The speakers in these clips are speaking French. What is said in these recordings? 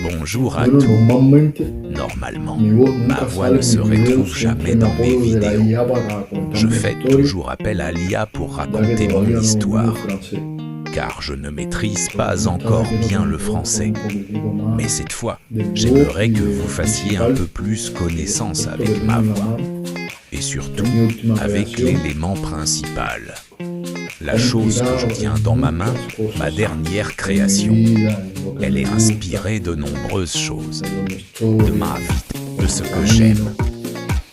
Bonjour à Bueno, tous. normalmente Normalement, mi voz ma nunca voix sale ne en se mis videos retrouve sin jamais un dans mes apoyo de la vidéos. IA para contar Je mis fais historias, toujours appel à l'IA pour ya que raconter mon todavía no histoire, domino francés. car je ne maîtrise Pero pas esta encore vez quiero bien que le me puedas français. un poquitico más Mais cette fois, de mi voz j'aimerais y que de vous fassiez un principal, peu plus connaissance esto que avec tengo ma en la voix, mano, et es surtout mi última avec creación. l'élément principal. La Está chose que je inspirada tiens en dans ma main, muchas cosas, ma dernière en mi création. vida, en lo que Elle me est gusta, inspirée de nombreuses choses, de mi de historia, ma vie, de ce mi que j'aime, camino.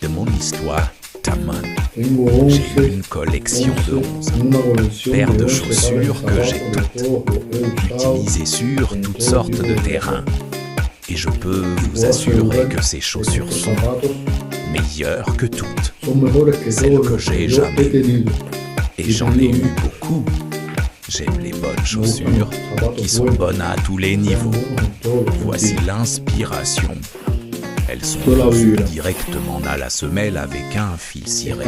de mon histoire, Tamon. Tengo J'ai 11, une collection de 11 una colección paires de de 11 chaussures pares de que j'ai zapatos de toutes todos los que he usado. utilisées sur en toutes todo sortes tipo de de terrains. Et je peux vous Puedo assurer asegurar que ces que chaussures estos sont zapatos meilleures que toutes. son mejores que Celles todos que los j'ai que yo jamais he tenido. Et j'en ai eu beaucoup. J'aime les bonnes chaussures qui sont bonnes à tous les niveaux. Voici l'inspiration. Elles sont conçues directement à la semelle avec un fil ciré,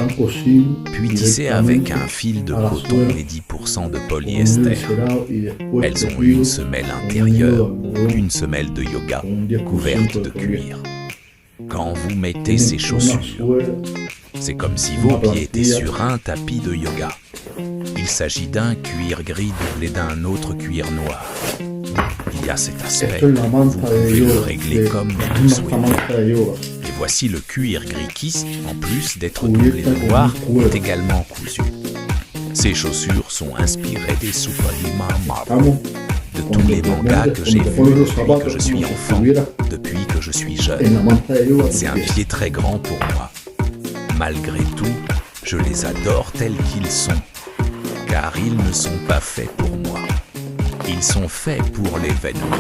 puis tissées avec un fil de coton et 10% de polyester. Elles ont une semelle intérieure, une semelle de yoga, couverte de cuir. Quand vous mettez ces chaussures, c'est comme si vos pieds étaient sur un tapis de yoga. Il s'agit d'un cuir gris doublé d'un autre cuir noir. Il y a cet aspect, vous pouvez le régler comme vous le souhaitez. Et voici le cuir gris qui, en plus d'être doublé de noir, est également cousu. Ces chaussures sont inspirées des Superima Marvel, de tous les mangas que j'ai vus depuis que je suis enfant, depuis que je suis jeune. C'est un pied très grand pour moi. Malgré tout, je les adore tels qu'ils sont, car ils ne sont pas faits pour moi. Ils sont faits pour l'événement.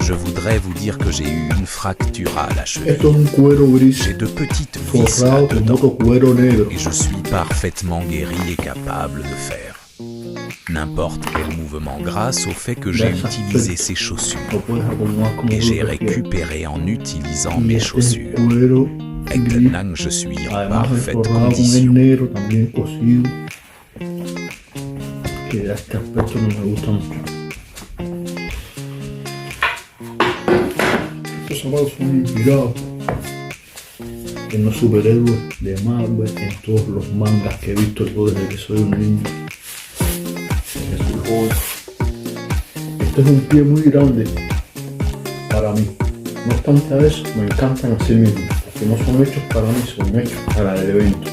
Je voudrais vous dire que j'ai eu une fracture à la cheville. J'ai de petites vis là-dedans et je suis parfaitement guéri et capable de faire n'importe quel mouvement grâce au fait que j'ai utilisé ces chaussures. Et j'ai récupéré en utilisant mes chaussures. Maintenant, je suis en parfaite condition. Que a este aspecto no me gusta mucho. Estos zapatos son inspirados en los superhéroes de Marvel, en todos los mangas que he visto yo desde que soy un niño, desde que soy joven. Este es un pie muy grande para mí. No obstante a eso, me encantan a sí mismos, porque no son hechos para mí, son hechos para el evento.